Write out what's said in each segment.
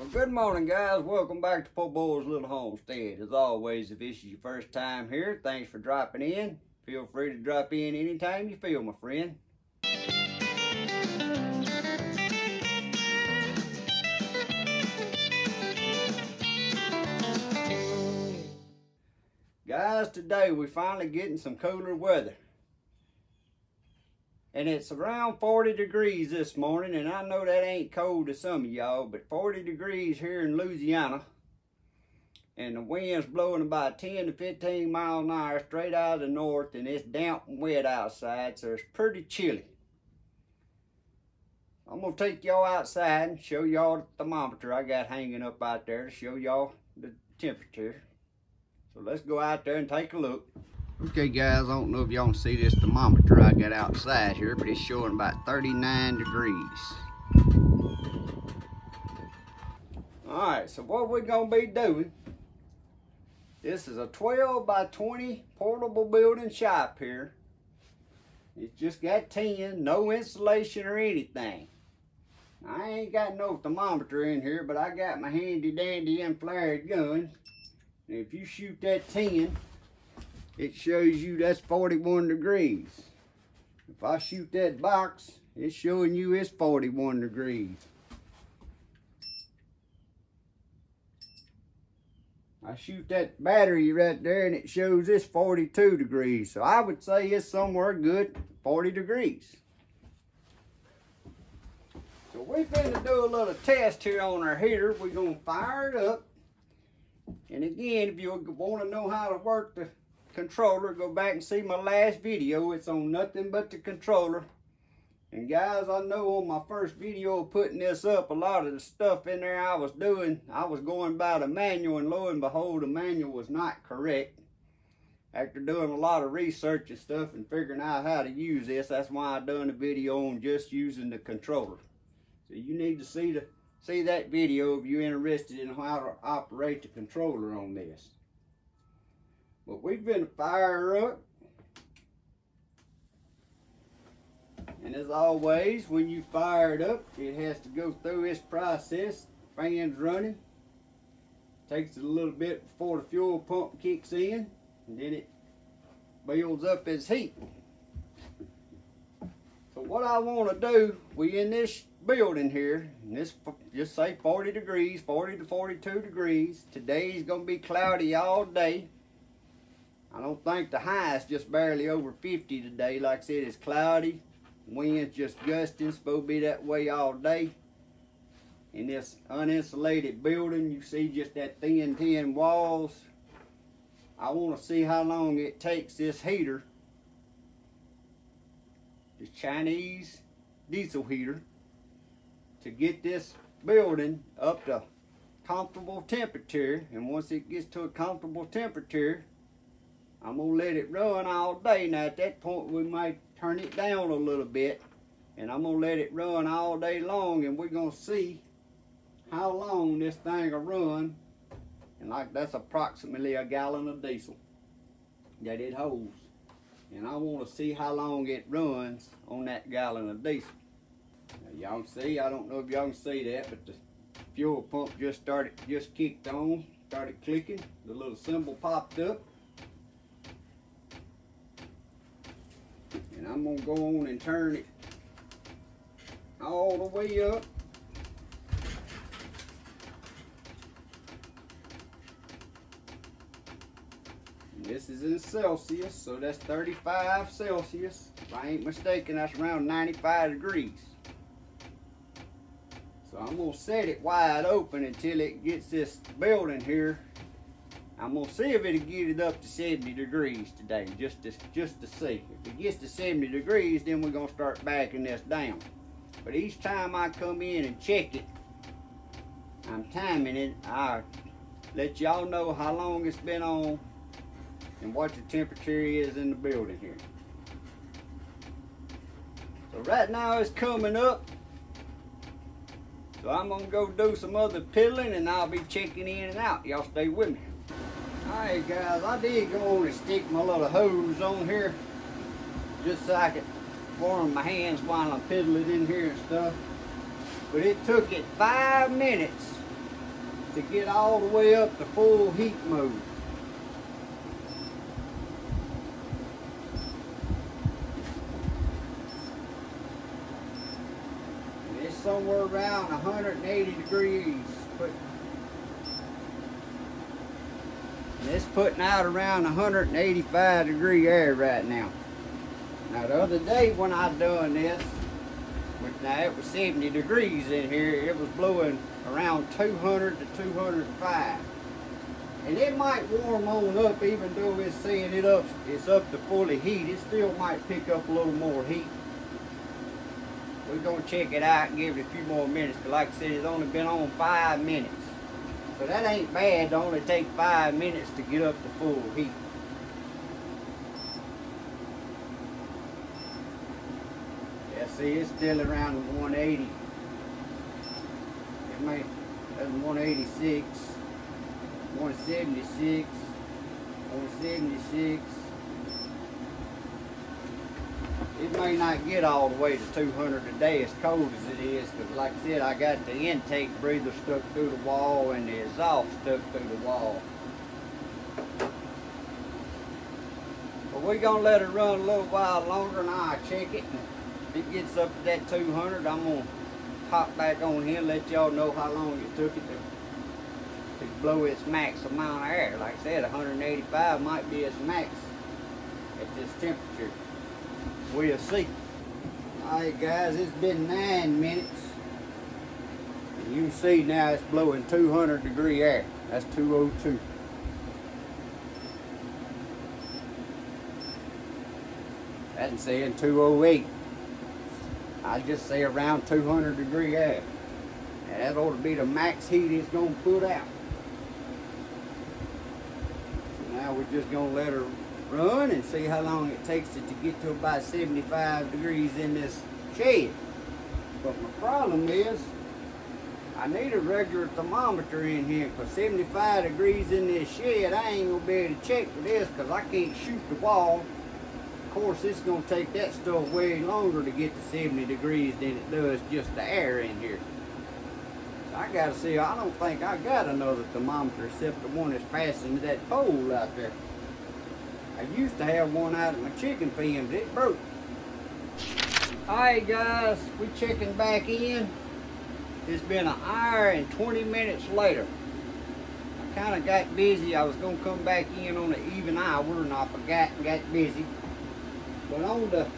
Well, good morning, guys. Welcome back to Poorboys Little Homestead. As always, if this is your first time here, thanks for dropping in. Feel free to drop in anytime you feel, my friend. Guys, today we're finally getting some cooler weather. And it's around 40 degrees this morning, and I know that ain't cold to some of y'all, but 40 degrees here in Louisiana. And the wind's blowing about 10 to 15 miles an hour straight out of the north, and it's damp and wet outside, so it's pretty chilly. I'm gonna take y'all outside and show y'all the thermometer I got hanging up out there to show y'all the temperature. So let's go out there and take a look. Okay guys, I don't know if y'all can see this thermometer I got outside here, but it's showing about 39 degrees. Alright, so what we're going to be doing, this is a 12 by 20 portable building shop here. It's just got tin, no insulation or anything. I ain't got no thermometer in here, but I got my handy dandy infrared gun. And if you shoot that tin, it shows you that's 41 degrees. If I shoot that box, it's showing you it's 41 degrees. I shoot that battery right there and it shows it's 42 degrees. So I would say it's somewhere good 40 degrees. So we're going to do a little test here on our heater. We're going to fire it up. And again, if you want to know how to work the controller, go back and see my last video. It's on nothing but the controller. And guys, I know on my first video of putting this up, a lot of the stuff in there I was doing, I was going by the manual, and lo and behold, the manual was not correct. After doing a lot of research and stuff and figuring out how to use this, that's why I done a video on just using the controller. So you need to see that video if you're interested in how to operate the controller on this. But we've been fire up. And as always, when you fire it up, it has to go through this process. Fan's running. Takes it a little bit before the fuel pump kicks in. And then it builds up its heat. So what I want to do, we in this building here, and this just say 40 degrees, 40 to 42 degrees. Today's going to be cloudy all day. I don't think the high is just barely over 50 today. Like I said, it's cloudy. Wind's just gusting. It's supposed to be that way all day. In this uninsulated building, you see just that thin tin walls. I want to see how long it takes this heater, this Chinese diesel heater, to get this building up to comfortable temperature. And once it gets to a comfortable temperature, I'm going to let it run all day. Now at that point we might turn it down a little bit, and I'm going to let it run all day long, and we're going to see how long this thing will run. And like that's approximately a gallon of diesel that it holds. And I want to see how long it runs on that gallon of diesel. Now y'all can see, I don't know if y'all can see that, but the fuel pump just kicked on, started clicking. The little symbol popped up. And I'm going to go on and turn it all the way up. And this is in Celsius, so that's 35 Celsius. If I ain't mistaken, that's around 95 degrees. So I'm going to set it wide open until it gets this building here. I'm going to see if it'll get it up to 70 degrees today, just to see. If it gets to 70 degrees, then we're going to start backing this down. But each time I come in and check it, I'm timing it. I let y'all know how long it's been on and what the temperature is in the building here. So right now it's coming up. So I'm going to go do some other piddling, and I'll be checking in and out. Y'all stay with me. Alright guys, I did go on and stick my little hose on here just so I could warm my hands while I'm piddling in here and stuff. But it took it 5 minutes to get all the way up to full heat mode. And it's somewhere around 180 degrees. And it's putting out around 185 degree air right now. Now the other day when I done this, now it was 70 degrees in here, it was blowing around 200 to 205. And it might warm on up, even though it's saying it's up to fully heat, it still might pick up a little more heat. We're gonna check it out and give it a few more minutes, but like I said, it's only been on 5 minutes. So that ain't bad to only take 5 minutes to get up to full heat. Yeah, see, it's still around 180. It may, that's 186, 176, 176. It may not get all the way to 200 a day as cold as it is, because like I said, I got the intake breather stuck through the wall and the exhaust stuck through the wall. But we're going to let it run a little while longer and I'll check it. And if it gets up to that 200, I'm going to hop back on here and let y'all know how long it took it to blow its max amount of air. Like I said, 185 might be its max at this temperature. We'll see. Alright guys, it's been 9 minutes. And you can see now it's blowing 200 degree air. That's 202. That's saying 208. I just say around 200 degree air. And that ought to be the max heat it's going to put out. So now we're just going to let her run and see how long it takes it to get to about 75 degrees in this shed. But my problem is I need a regular thermometer in here. For 75 degrees in this shed, I ain't gonna be able to check for this because I can't shoot the wall. Of course, it's gonna take that stuff way longer to get to 70 degrees than it does just the air in here. So I gotta see, I don't think I got another thermometer except the one that's fastened to that pole out there. I used to have one out at my chicken pen, but it broke. Alright guys, we checking back in. It's been an hour and 20 minutes later. I kind of got busy. I was going to come back in on an even hour and I forgot and got busy. But on the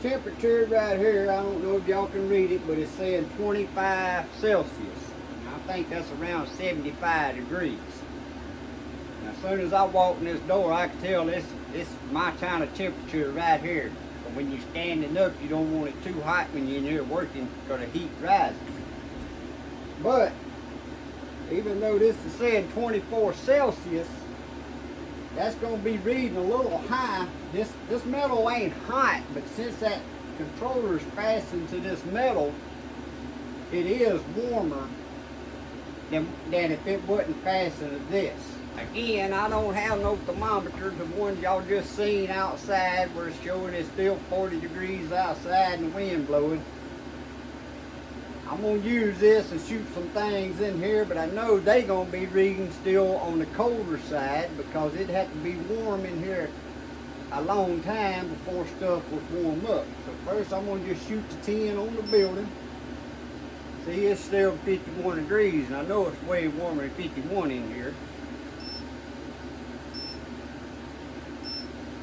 temperature right here, I don't know if y'all can read it, but it's saying 25 Celsius. And I think that's around 75 degrees. Now, as soon as I walk in this door, I can tell this my kind of temperature right here. But when you're standing up, you don't want it too hot when you're in here working because the heat rises. But even though this is saying 24 Celsius, that's going to be reading a little high. This metal ain't hot, but since that controller's fastened to this metal, it is warmer than if it wasn't fastened to this. Again, I don't have no thermometer. The one y'all just seen outside where it's showing it's still 40 degrees outside and the wind blowing. I'm going to use this and shoot some things in here, but I know they're going to be reading still on the colder side because it had to be warm in here a long time before stuff would warm up. So first I'm going to just shoot the 10 on the building. See, it's still 51 degrees, and I know it's way warmer than 51 in here.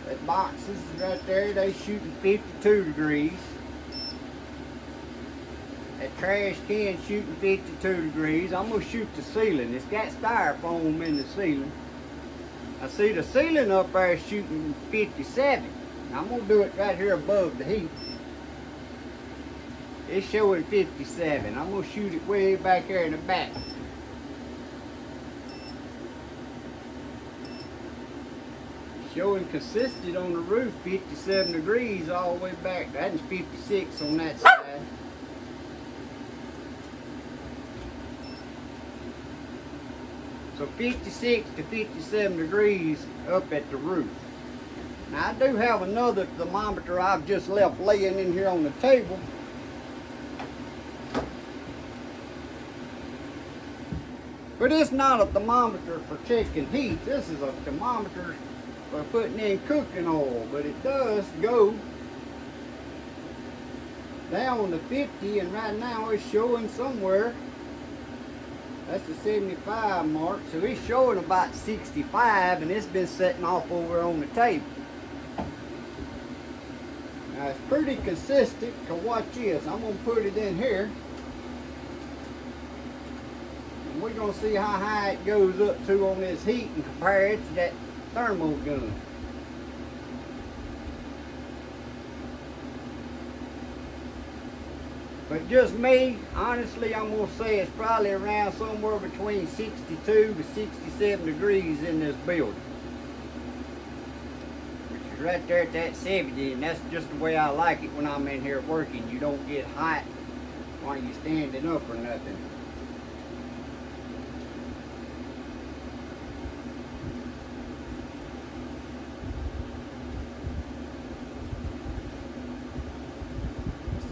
That boxes right there, they shooting 52 degrees. That trash can shooting 52 degrees. I'm going to shoot the ceiling. It's got styrofoam in the ceiling. I see the ceiling up there shooting 57. Now I'm going to do it right here above the heat. It's showing 57. I'm going to shoot it way back there in the back. Showing consistent on the roof 57 degrees all the way back. That's 56 on that side. So 56 to 57 degrees up at the roof. Now I do have another thermometer I've just left laying in here on the table. But it's not a thermometer for checking heat. This is a thermometer for putting in cooking oil. But it does go down to 50, and right now it's showing somewhere. That's the 75 mark. So it's showing about 65, and it's been setting off over on the table. Now it's pretty consistent, because watch this. I'm going to put it in here. And we're going to see how high it goes up to on this heat and compare it to that thermal gun. But just me, honestly, I'm going to say it's probably around somewhere between 62 to 67 degrees in this building. Which is right there at that 70, and that's just the way I like it when I'm in here working. You don't get hot while you're standing up or nothing.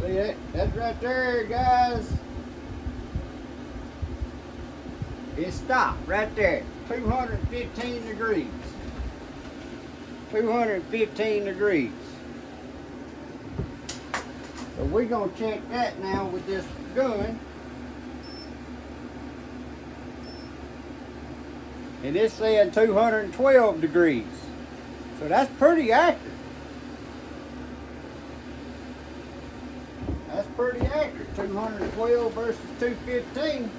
See that right there, guys. It stopped right there. 215 degrees. 215 degrees. So we're going to check that now with this gun. And it's saying 212 degrees. So that's pretty accurate. That's pretty accurate. 212 versus 215.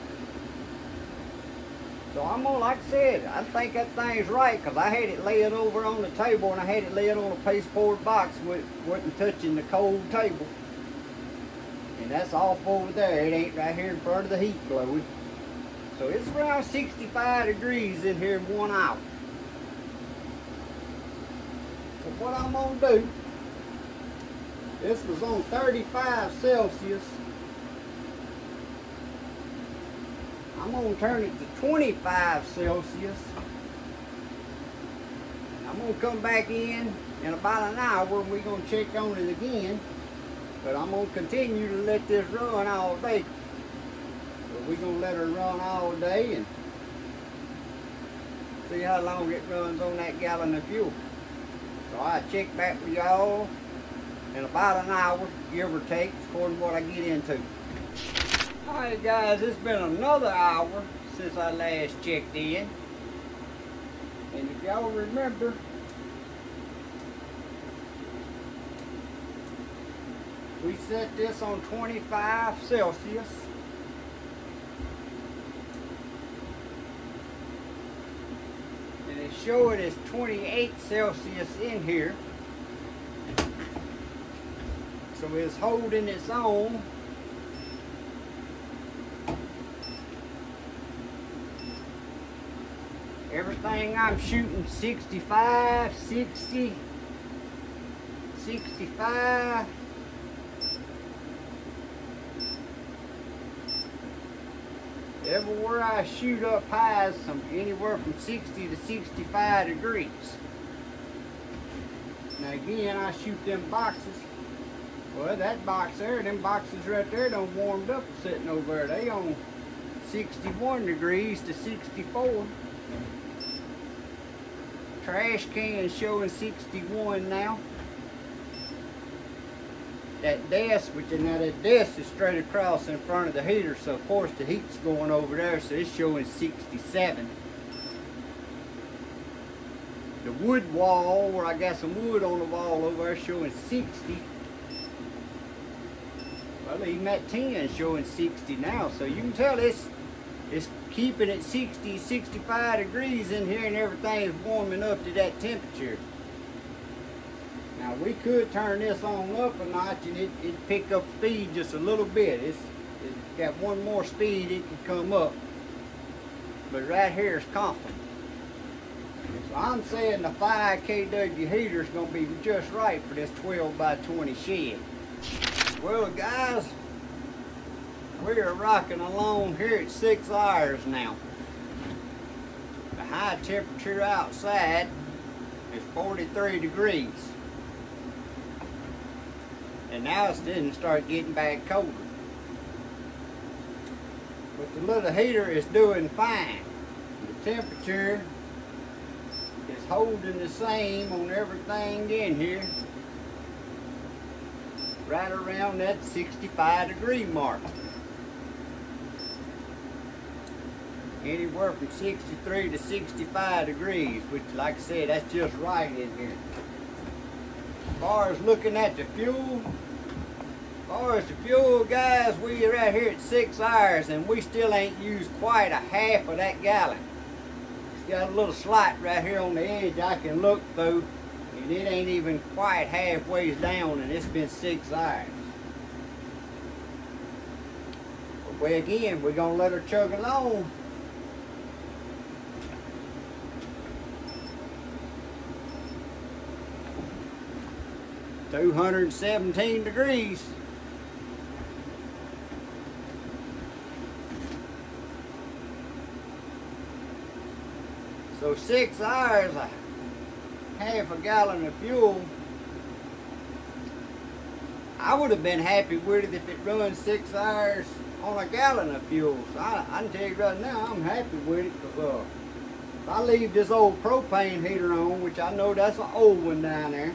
So I'm gonna, like I said, I think that thing's right, because I had it laid over on the table, and I had it laid on a pasteboard box wasn't touching the cold table. And that's off over there. It ain't right here in front of the heat blowing. So it's around 65 degrees in here in 1 hour. So what I'm gonna do, this was on 35 Celsius. I'm going to turn it to 25 Celsius. I'm going to come back in about an hour, and we're going to check on it again. But I'm going to continue to let this run all day. So we're going to let her run all day and see how long it runs on that gallon of fuel. So I'll check back with y'all in about an hour, give or take, according to what I get into. Alright guys, it's been another hour since I last checked in. And if y'all remember, we set this on 25 Celsius. And it's showing it's 28 Celsius in here. So it's holding its own. Everything I'm shooting 65, 60, 65. Everywhere I shoot up high is anywhere from 60 to 65 degrees. Now again, I shoot them boxes. Well, that box there, them boxes right there done warmed up sitting over there. They on 61 degrees to 64. Trash can showing 61 now. That desk, now that desk is straight across in front of the heater, so of course the heat's going over there, so it's showing 67. The wood wall, where I got some wood on the wall over there, showing 60. Well, even that 10 showing 60 now, so you can tell it's keeping it 60, 65 degrees in here, and everything is warming up to that temperature. Now we could turn this on up a notch and it'd pick up speed just a little bit. It's got one more speed it can come up. But right here is comfortable. So I'm saying the 5 kW heater is going to be just right for this 12 by 20 shed. Well guys, we are rocking along here at 6 hours now. The high temperature outside is 43 degrees. And now it's didn't start getting back colder. But the little heater is doing fine. The temperature is holding the same on everything in here. Right around that 65-degree mark. Anywhere from 63 to 65 degrees, which, like I said, that's just right in here. As far as looking at the fuel, guys, we are right here at 6 hours and we still ain't used quite a half of that gallon. It's got a little slot right here on the edge I can look through, and it ain't even quite halfway down, and it's been 6 hours. But we're gonna let her chug along. $217 degrees. So 6 hours, half a gallon of fuel. I would have been happy with it if it run 6 hours on a gallon of fuel. So I can tell you right now, I'm happy with it, because if I leave this old propane heater on, which I know that's an old one down there,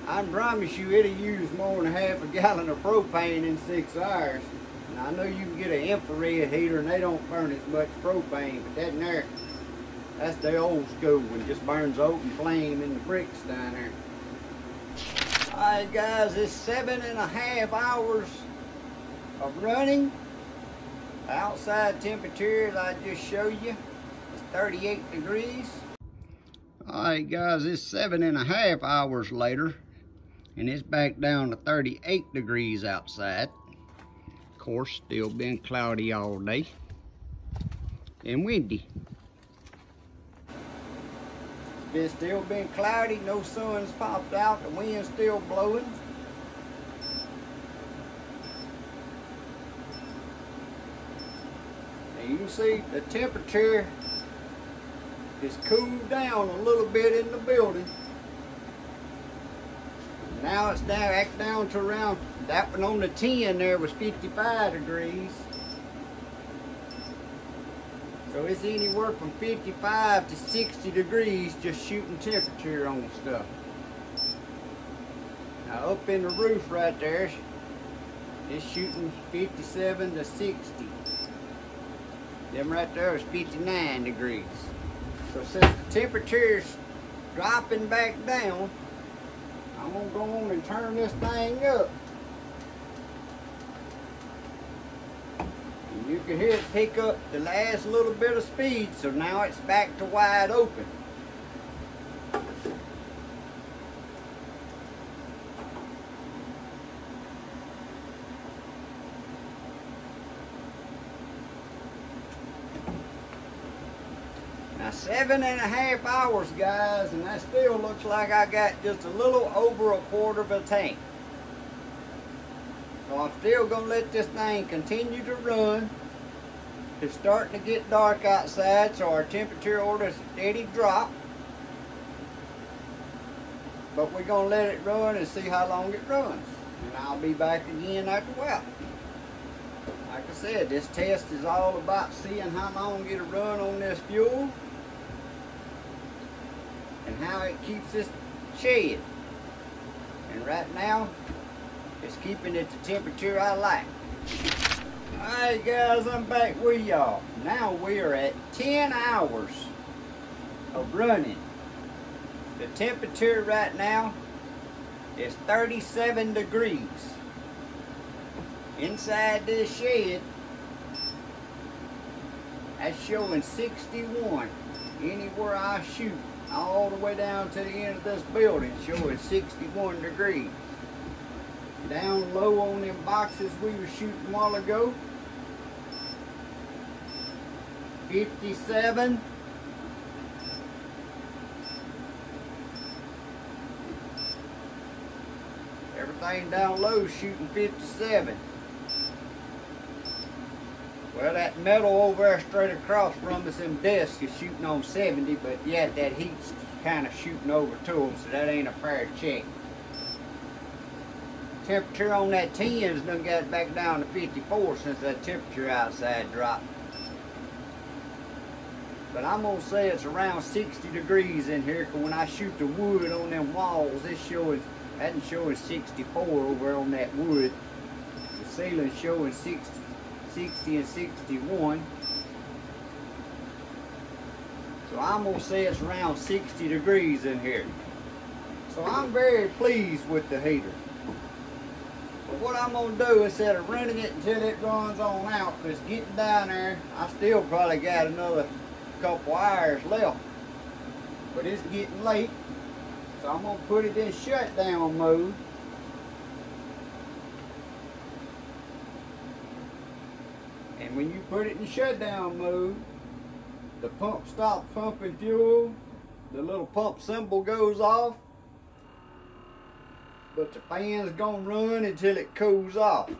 I promise you it'll use more than half a gallon of propane in 6 hours. And I know you can get an infrared heater and they don't burn as much propane, but that in there, that's the old school one. It just burns open flame in the bricks down there. Alright guys, it's 7.5 hours of running. The outside temperature, as I just showed you, is 38 degrees. Alright guys, it's 7.5 hours later, and it's back down to 38 degrees outside. Of course, still been cloudy all day and windy. It's still been cloudy, no sun's popped out, the wind's still blowing. And you can see the temperature is cooled down a little bit in the building. Now it's back down to around, that one on the 10 there was 55 degrees. So it's anywhere from 55 to 60 degrees just shooting temperature on stuff. Now up in the roof right there, it's shooting 57 to 60. Them right there is 59 degrees. So since the temperature's dropping back down, I'm gonna go on and turn this thing up. And you can hear it pick up the last little bit of speed, so now it's back to wide open. Now 7.5 hours, guys, and that still looks like I got just a little over a quarter of a tank. So I'm still gonna let this thing continue to run. It's starting to get dark outside, so our temperature order is a steady drop. But we're gonna let it run and see how long it runs. And I'll be back again after a while. Like I said, this test is all about seeing how long it'll run on this fuel and how it keeps this shed. And right now, it's keeping it the temperature I like. Alright guys, I'm back with y'all. Now we are at 10 hours of running. The temperature right now is 37 degrees. Inside this shed, that's showing 61. Anywhere I shoot, all the way down to the end of this building, showing 61 degrees. Down low on them boxes we were shooting a while ago, 57. Everything down low shooting 57. Well, that metal over there straight across from us, them desks, is shooting on 70, but yet that heat's kind of shooting over to them, so that ain't a fair check. Temperature on that 10's done got back down to 54 since that temperature outside dropped. But I'm gonna say it's around 60 degrees in here, because when I shoot the wood on them walls, that's showing 64 over on that wood. The ceiling's showing 60 and 61. So I'm gonna say it's around 60 degrees in here. So I'm very pleased with the heater. But what I'm gonna do, instead of running it until it runs on out, because getting down there, I still probably got another couple hours left. But it's getting late, so I'm gonna put it in shutdown mode. And when you put it in shutdown mode, the pump stops pumping fuel, the little pump symbol goes off, but the fan's gonna run until it cools off.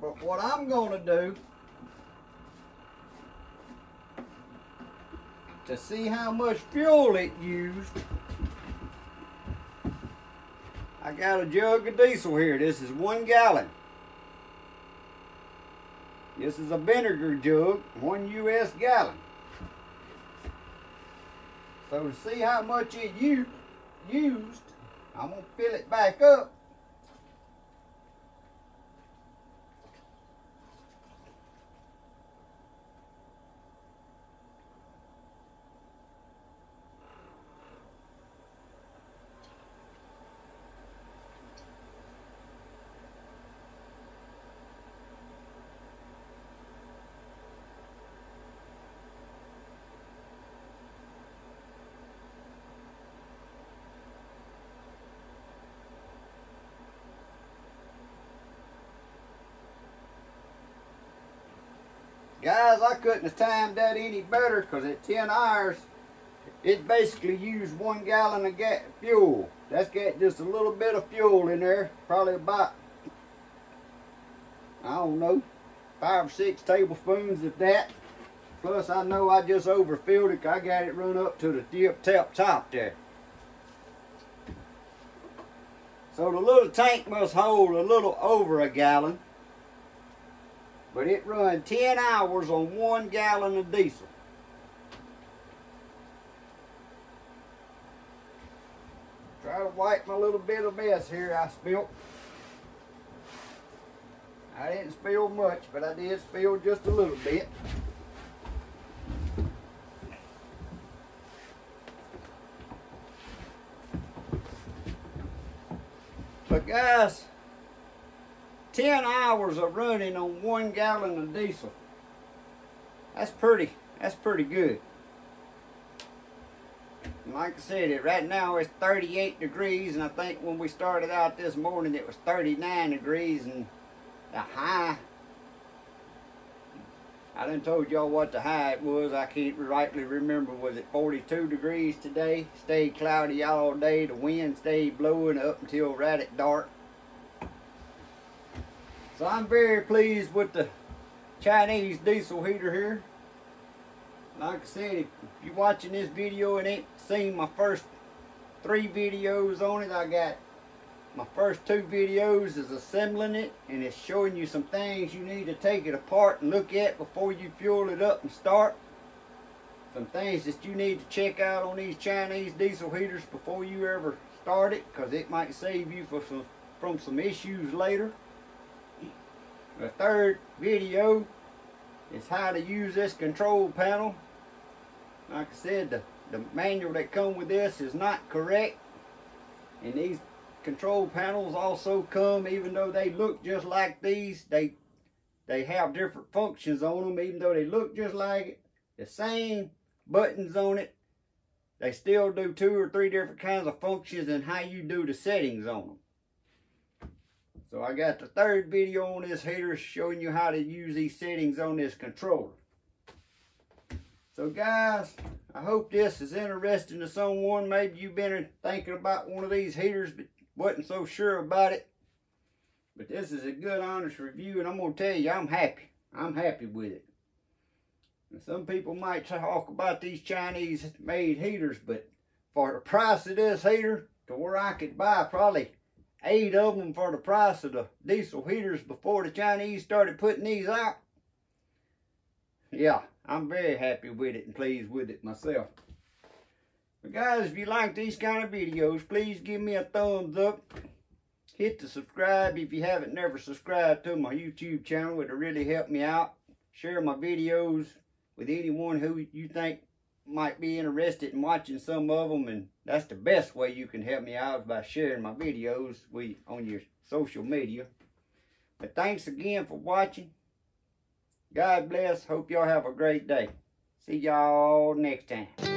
But what I'm gonna do, to see how much fuel it used, I got a jug of diesel here. This is 1 gallon. This is a vinegar jug, 1 US gallon. So to see how much it used, I'm gonna fill it back up. Guys, I couldn't have timed that any better, because at 10 hours, it basically used 1 gallon of fuel. That's got just a little bit of fuel in there, probably about, I don't know, 5 or 6 tablespoons of that. Plus, I know I just overfilled it, 'cause I got it run up to the top there. So the little tank must hold a little over a gallon. But it run 10 hours on 1 gallon of diesel. Try to wipe my little bit of mess here I spilt. I didn't spill much, but I did spill just a little bit. But guys, 10 hours of running on 1 gallon of diesel. That's pretty good. And like I said, right now it's 38 degrees, and I think when we started out this morning it was 39 degrees, and the high, I done told y'all what the high it was. I can't rightly remember. Was it 42 degrees today? Stayed cloudy all day. The wind stayed blowing up until right at dark. So I'm very pleased with the Chinese diesel heater here. Like I said, if you're watching this video and ain't seen my first 3 videos on it, I got my first 2 videos is assembling it, and it's showing you some things you need to take it apart and look at before you fuel it up and start. Some things that you need to check out on these Chinese diesel heaters before you ever start it, because it might save you from some issues later. The 3rd video is how to use this control panel. Like I said, the manual that comes with this is not correct, and these control panels also come, even though they look just like these, they have different functions on them. Even though they look just like it, the same buttons on it, they still do 2 or 3 different kinds of functions and how you do the settings on them. So I got the 3rd video on this heater showing you how to use these settings on this controller. So guys, I hope this is interesting to someone. Maybe you've been thinking about one of these heaters but wasn't so sure about it. But this is a good, honest review, and I'm going to tell you, I'm happy. I'm happy with it. And some people might talk about these Chinese made heaters, but for the price of this heater, to where I could buy probably 8 of them for the price of the diesel heaters before the Chinese started putting these out. Yeah, I'm very happy with it and pleased with it myself. But guys, if you like these kind of videos, please give me a thumbs up. Hit the subscribe if you haven't never subscribed to my YouTube channel. It'll really help me out. Share my videos with anyone who you think might be interested in watching some of them, and that's the best way you can help me out, is by sharing my videos on your social media. But thanks again for watching. God bless. Hope y'all have a great day. See y'all next time.